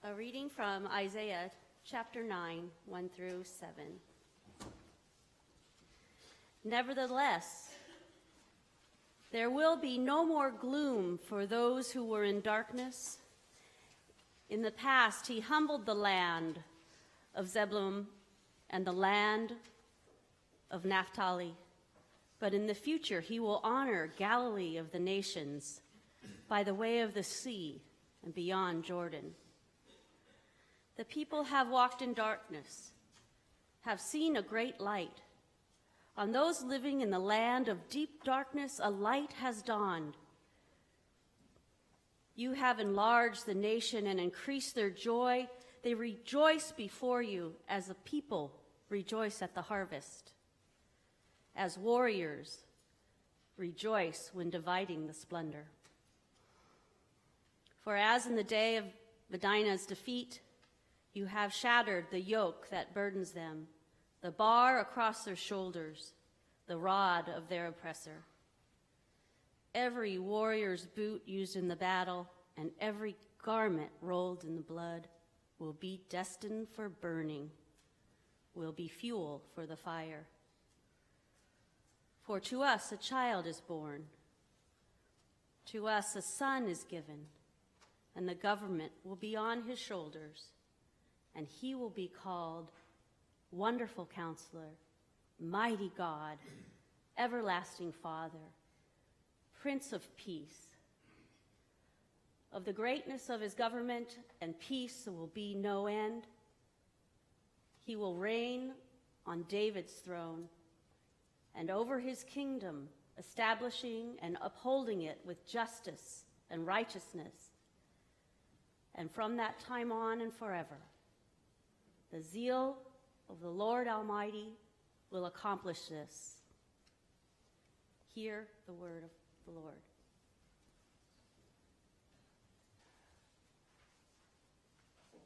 A reading from Isaiah chapter 9, 1 through 7. Nevertheless, there will be no more gloom for those who were in darkness. In the past, he humbled the land of Zebulun and the land of Naphtali. But in the future, he will honor Galilee of the nations by the way of the sea and beyond Jordan. The people have walked in darkness, have seen a great light. On those living in the land of deep darkness, a light has dawned. You have enlarged the nation and increased their joy. They rejoice before you as a people rejoice at the harvest, as warriors rejoice when dividing the splendor. For as in the day of Medina's defeat, you have shattered the yoke that burdens them, the bar across their shoulders, the rod of their oppressor. Every warrior's boot used in the battle and every garment rolled in the blood will be destined for burning, will be fuel for the fire. For to us a child is born, to us a son is given, and the government will be on his shoulders, and he will be called Wonderful Counselor, Mighty God, Everlasting Father, Prince of Peace. Of the greatness of his government and peace there will be no end. He will reign on David's throne and over his kingdom, establishing and upholding it with justice and righteousness. And from that time on and forever, the zeal of the Lord Almighty will accomplish this. Hear the word of the Lord.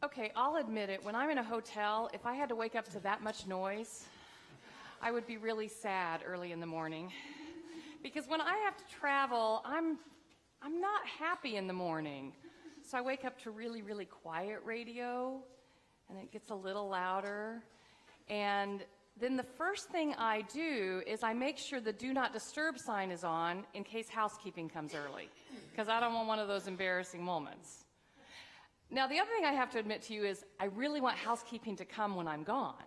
Okay, I'll admit it. When I'm in a hotel, if I had to wake up to that much noise, I would be really sad early in the morning. Because when I have to travel, I'm not happy in the morning. So I wake up to really, really quiet radio, and it gets a little louder. And then the first thing I do is I make sure the do not disturb sign is on in case housekeeping comes early, because I don't want one of those embarrassing moments. Now, the other thing I have to admit to you is I really want housekeeping to come when I'm gone,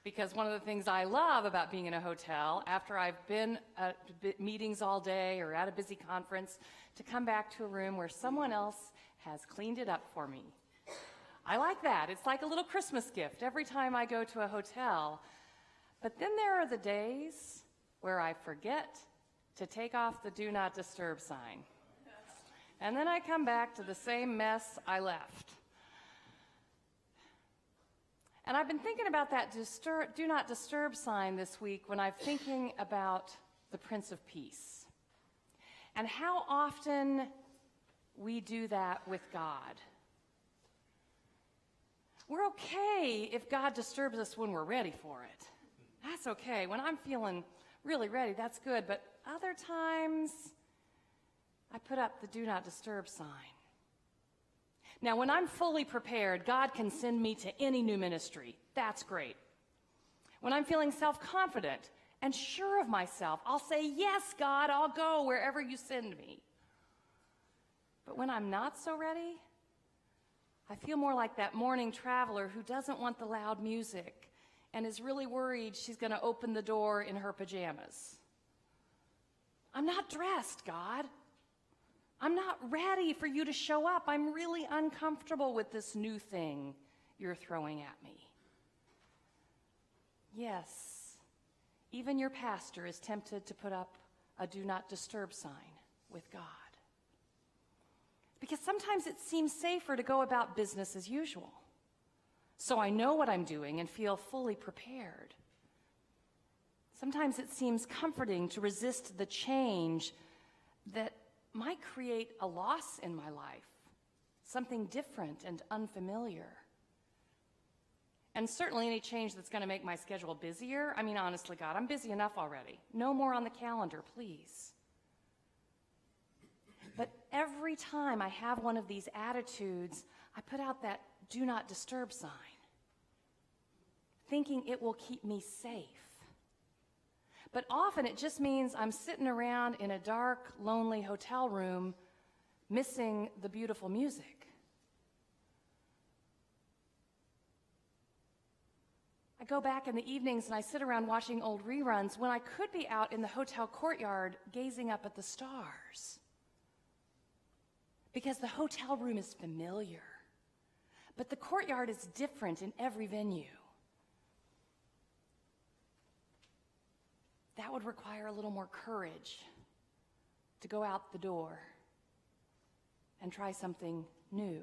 because one of the things I love about being in a hotel, after I've been at meetings all day or at a busy conference, to come back to a room where someone else has cleaned it up for me. I like that. It's like a little Christmas gift every time I go to a hotel. But then there are the days where I forget to take off the do not disturb sign. And then I come back to the same mess I left. And I've been thinking about that do not disturb sign this week when I'm thinking about the Prince of Peace and how often we do that with God. We're okay if God disturbs us when we're ready for it. That's okay. When I'm feeling really ready, that's good. But other times, I put up the do not disturb sign. Now, when I'm fully prepared, God can send me to any new ministry. That's great. When I'm feeling self-confident and sure of myself, I'll say, yes, God, I'll go wherever you send me. But when I'm not so ready, I feel more like that morning traveler who doesn't want the loud music and is really worried she's going to open the door in her pajamas. I'm not dressed, God. I'm not ready for you to show up. I'm really uncomfortable with this new thing you're throwing at me. Yes, even your pastor is tempted to put up a do not disturb sign with God. Because sometimes it seems safer to go about business as usual. So I know what I'm doing and feel fully prepared. Sometimes it seems comforting to resist the change that might create a loss in my life, something different and unfamiliar. And certainly any change that's going to make my schedule busier. I mean, honestly, God, I'm busy enough already. No more on the calendar, please. But every time I have one of these attitudes, I put out that do not disturb sign, thinking it will keep me safe. But often it just means I'm sitting around in a dark, lonely hotel room, missing the beautiful music. I go back in the evenings and I sit around watching old reruns when I could be out in the hotel courtyard gazing up at the stars. Because the hotel room is familiar, but the courtyard is different in every venue. That would require a little more courage to go out the door and try something new.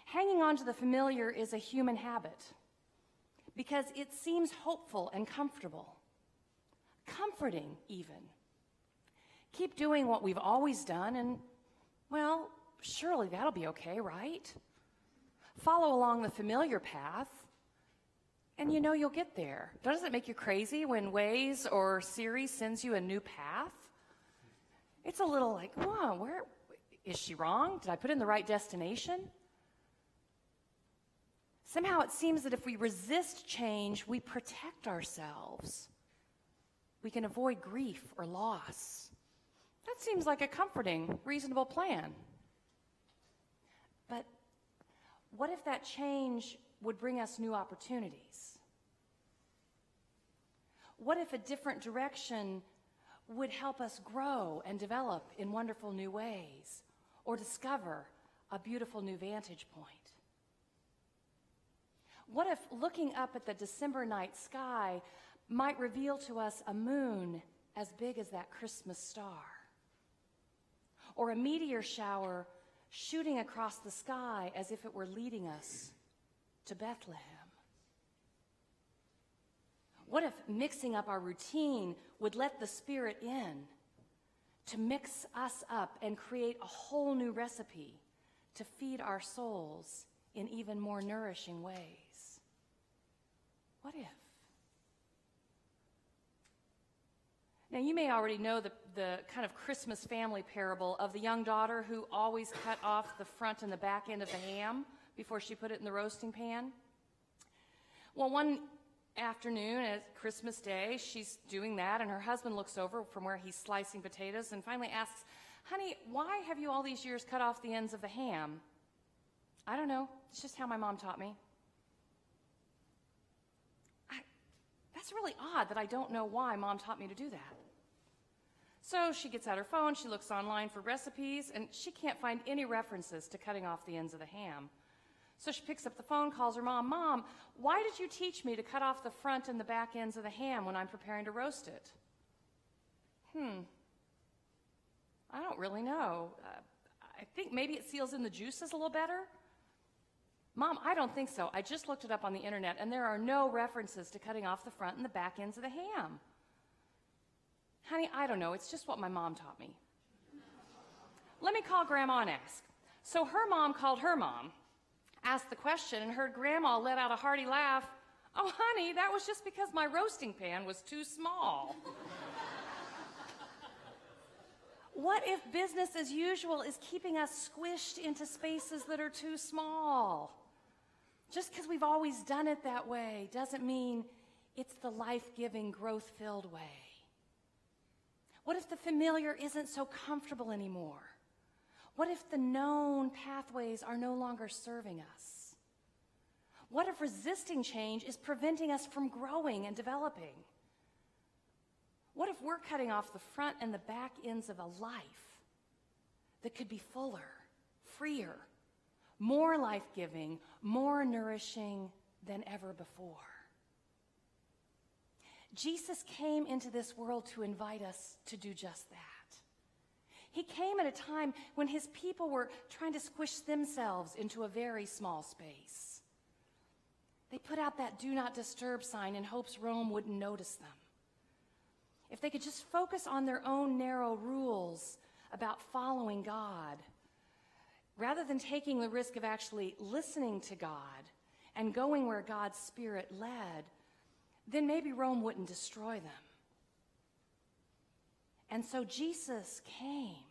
Hanging on to the familiar is a human habit because it seems hopeful and comfortable, comforting even. Keep doing what we've always done and, well, surely that'll be okay, right? Follow along the familiar path and you know you'll get there. Doesn't it make you crazy when Waze or Siri sends you a new path? It's a little like, whoa, where is she wrong? Did I put in the right destination? Somehow it seems that if we resist change, we protect ourselves. We can avoid grief or loss. That seems like a comforting, reasonable plan. But what if that change would bring us new opportunities? What if a different direction would help us grow and develop in wonderful new ways or discover a beautiful new vantage point? What if looking up at the December night sky might reveal to us a moon as big as that Christmas star? Or a meteor shower shooting across the sky as if it were leading us to Bethlehem? What if mixing up our routine would let the Spirit in to mix us up and create a whole new recipe to feed our souls in even more nourishing ways? What if? Now, you may already know the kind of Christmas family parable of the young daughter who always cut off the front and the back end of the ham before she put it in the roasting pan. Well, one afternoon at Christmas Day, she's doing that, and her husband looks over from where he's slicing potatoes and finally asks, "Honey, why have you all these years cut off the ends of the ham?" "I don't know. It's just how my mom taught me." That's really odd that I don't know why Mom taught me to do that. So she gets out her phone, she looks online for recipes, and she can't find any references to cutting off the ends of the ham. So she picks up the phone, calls her mom. "Mom, why did you teach me to cut off the front and the back ends of the ham when I'm preparing to roast it?" I don't really know. I think maybe it seals in the juices a little better. "Mom, I don't think so. I just looked it up on the internet, and there are no references to cutting off the front and the back ends of the ham." "Honey, I don't know. It's just what my mom taught me." "Let me call Grandma and ask." So her mom called her mom, asked the question, and heard Grandma let out a hearty laugh. "Oh, honey, that was just because my roasting pan was too small." What if business as usual is keeping us squished into spaces that are too small? Just because we've always done it that way doesn't mean it's the life-giving, growth-filled way. What if the familiar isn't so comfortable anymore? What if the known pathways are no longer serving us? What if resisting change is preventing us from growing and developing? What if we're cutting off the front and the back ends of a life that could be fuller, freer, more life-giving, more nourishing than ever before? Jesus came into this world to invite us to do just that. He came at a time when his people were trying to squish themselves into a very small space. They put out that do not disturb sign in hopes Rome wouldn't notice them. If they could just focus on their own narrow rules about following God, rather than taking the risk of actually listening to God and going where God's Spirit led, then maybe Rome wouldn't destroy them. And so Jesus came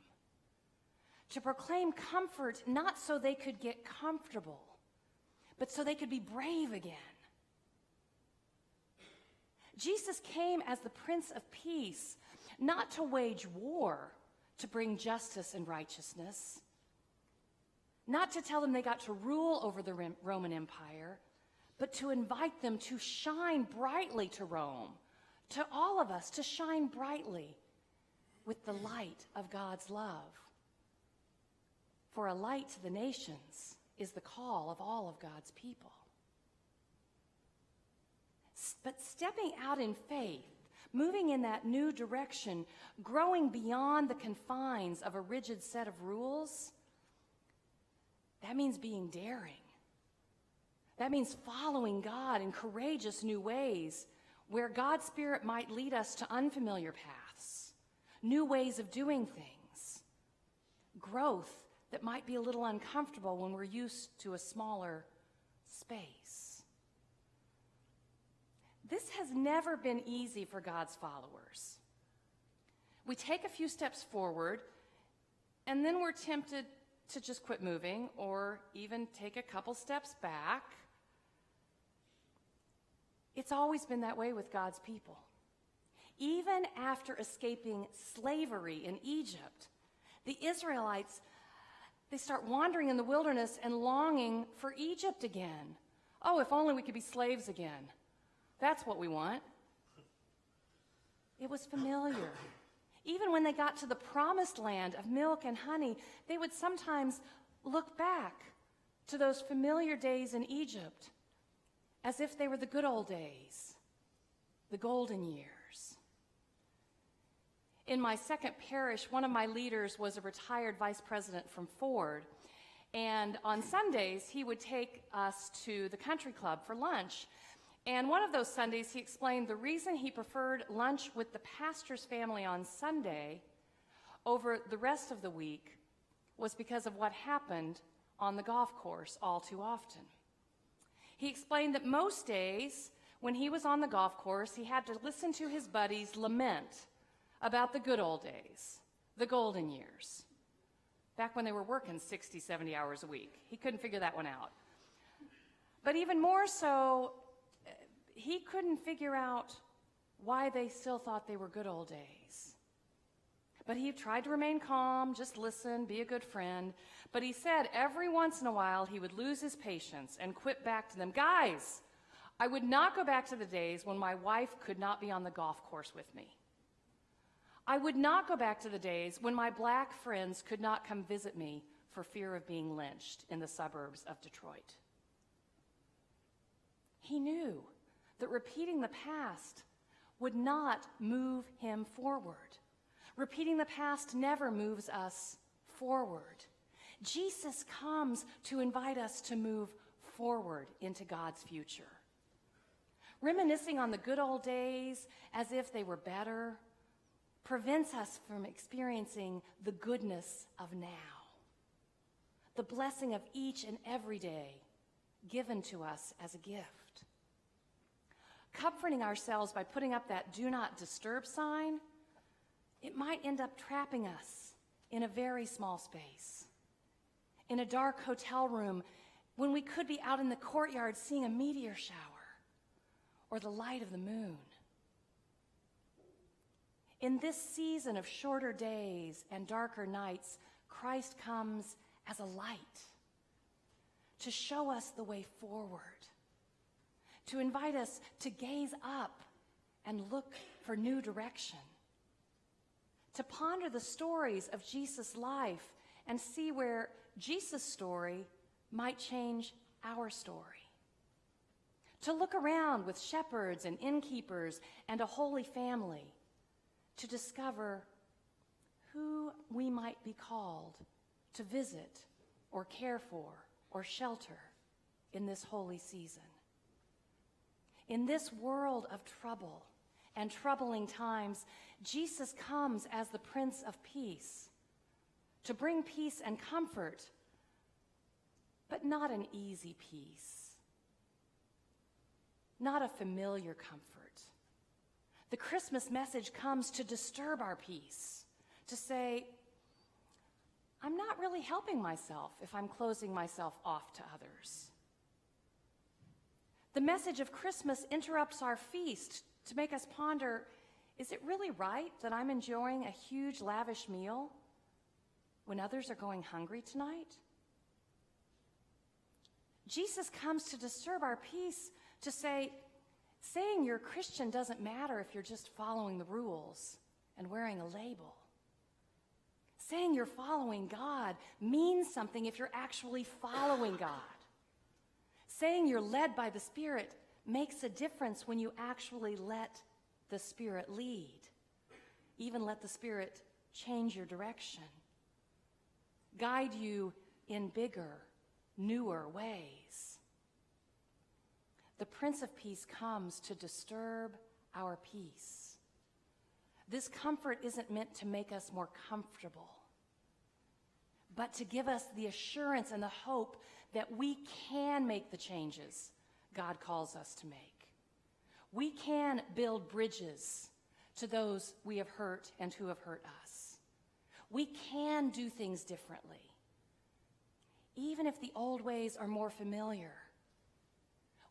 to proclaim comfort not so they could get comfortable, but so they could be brave again. Jesus came as the Prince of Peace, not to wage war, to bring justice and righteousness, not to tell them they got to rule over the Roman Empire, but to invite them to shine brightly to Rome, to all of us, to shine brightly with the light of God's love. For a light to the nations is the call of all of God's people. But stepping out in faith, moving in that new direction, growing beyond the confines of a rigid set of rules, that means being daring. That means following God in courageous new ways where God's Spirit might lead us to unfamiliar paths, new ways of doing things, growth that might be a little uncomfortable when we're used to a smaller space. This has never been easy for God's followers. We take a few steps forward, and then we're tempted to just quit moving or even take a couple steps back. It's always been that way with God's people. Even after escaping slavery in Egypt, the Israelites, they start wandering in the wilderness and longing for Egypt again. Oh, if only we could be slaves again. That's what we want. It was familiar. Even when they got to the promised land of milk and honey, they would sometimes look back to those familiar days in Egypt as if they were the good old days, the golden years. In my second parish, one of my leaders was a retired vice president from Ford, and on Sundays he would take us to the country club for lunch. And one of those Sundays, he explained the reason he preferred lunch with the pastor's family on Sunday over the rest of the week was because of what happened on the golf course all too often. He explained that most days when he was on the golf course, he had to listen to his buddies lament about the good old days, the golden years, back when they were working 60, 70 hours a week. He couldn't figure that one out. But even more so, he couldn't figure out why they still thought they were good old days. But he tried to remain calm, just listen, be a good friend. But he said every once in a while he would lose his patience and quip back to them. Guys, I would not go back to the days when my wife could not be on the golf course with me. I would not go back to the days when my black friends could not come visit me for fear of being lynched in the suburbs of Detroit. He knew that repeating the past would not move him forward. Repeating the past never moves us forward. Jesus comes to invite us to move forward into God's future. Reminiscing on the good old days as if they were better prevents us from experiencing the goodness of now, the blessing of each and every day given to us as a gift. Comforting ourselves by putting up that do not disturb sign, it might end up trapping us in a very small space, in a dark hotel room when we could be out in the courtyard seeing a meteor shower or the light of the moon. In this season of shorter days and darker nights, Christ comes as a light to show us the way forward, to invite us to gaze up and look for new direction, to ponder the stories of Jesus' life and see where Jesus' story might change our story, to look around with shepherds and innkeepers and a holy family to discover who we might be called to visit or care for or shelter in this holy season. In this world of trouble and troubling times, Jesus comes as the Prince of Peace to bring peace and comfort, but not an easy peace, not a familiar comfort. The Christmas message comes to disturb our peace, to say, I'm not really helping myself if I'm closing myself off to others. The message of Christmas interrupts our feast to make us ponder, is it really right that I'm enjoying a huge, lavish meal when others are going hungry tonight? Jesus comes to disturb our peace, to say, saying you're a Christian doesn't matter if you're just following the rules and wearing a label. Saying you're following God means something if you're actually following God. Saying you're led by the Spirit makes a difference when you actually let the Spirit lead. Even let the Spirit change your direction. Guide you in bigger, newer ways. The Prince of Peace comes to disturb our peace. This comfort isn't meant to make us more comfortable, but to give us the assurance and the hope that we can make the changes God calls us to make. We can build bridges to those we have hurt and who have hurt us. We can do things differently, even if the old ways are more familiar.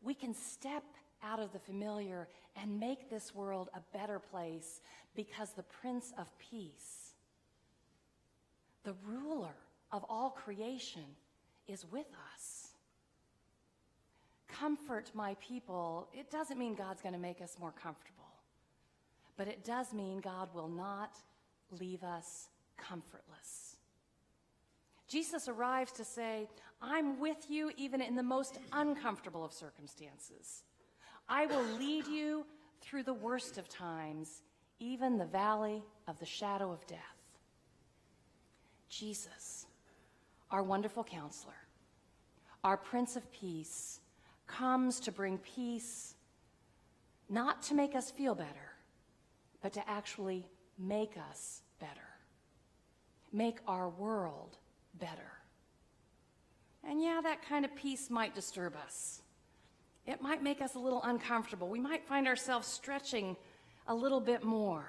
We can step out of the familiar and make this world a better place because the Prince of Peace, the ruler of all creation, is with us. Comfort my people. It doesn't mean God's going to make us more comfortable, but it does mean God will not leave us comfortless. Jesus arrives to say, I'm with you even in the most uncomfortable of circumstances. I will lead you through the worst of times, even the valley of the shadow of death. Jesus, our wonderful counselor, our Prince of Peace, comes to bring peace, not to make us feel better, but to actually make us better, make our world better. And yeah, that kind of peace might disturb us. It might make us a little uncomfortable. We might find ourselves stretching a little bit more.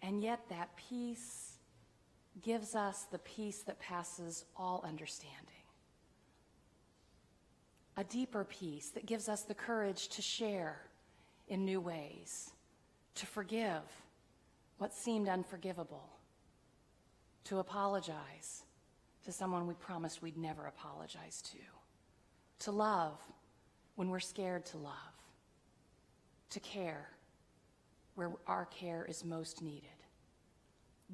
And yet that peace gives us the peace that passes all understanding. A deeper peace that gives us the courage to share in new ways, to forgive what seemed unforgivable, to apologize to someone we promised we'd never apologize to love when we're scared to love, to care where our care is most needed.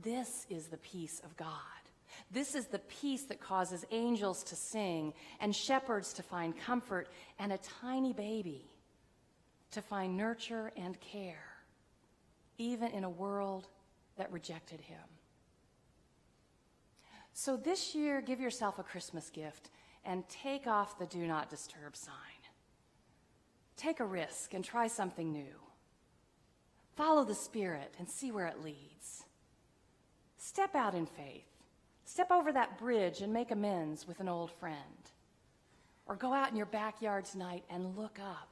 This is the peace of God. This is the peace that causes angels to sing and shepherds to find comfort and a tiny baby to find nurture and care, even in a world that rejected him. So this year, give yourself a Christmas gift and take off the Do Not Disturb sign. Take a risk and try something new. Follow the Spirit and see where it leads. Step out in faith. Step over that bridge and make amends with an old friend. Or go out in your backyard tonight and look up.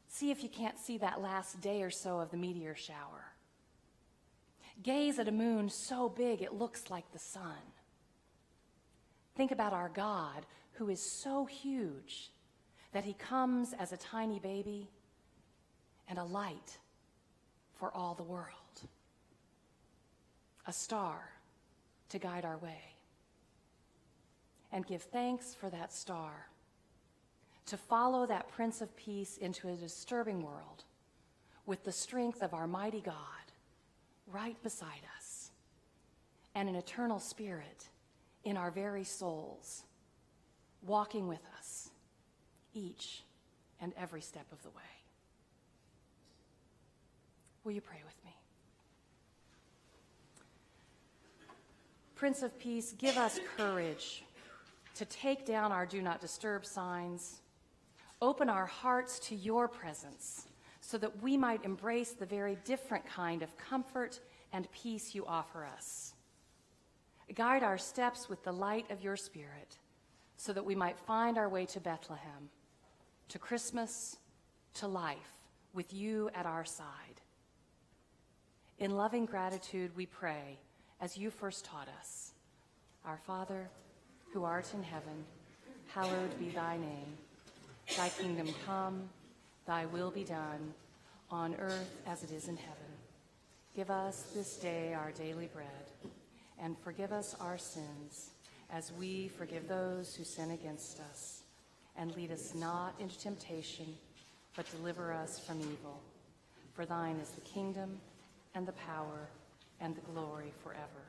See if you can't see that last day or so of the meteor shower. Gaze at a moon so big it looks like the sun. Think about our God, who is so huge that he comes as a tiny baby and a light for all the world. A star to guide our way. And give thanks for that star, to follow that Prince of Peace into a disturbing world with the strength of our mighty God right beside us, and an eternal Spirit in our very souls, walking with us each and every step of the way. Will you pray with me? Prince of Peace, give us courage to take down our Do Not Disturb signs. Open our hearts to your presence so that we might embrace the very different kind of comfort and peace you offer us. Guide our steps with the light of your Spirit so that we might find our way to Bethlehem, to Christmas, to life with you at our side. In loving gratitude we pray as you first taught us. Our Father, who art in heaven, hallowed be thy name. Thy kingdom come, thy will be done, on earth as it is in heaven. Give us this day our daily bread, and forgive us our sins, as we forgive those who sin against us. And lead us not into temptation, but deliver us from evil. For thine is the kingdom, and the power, and the glory forever.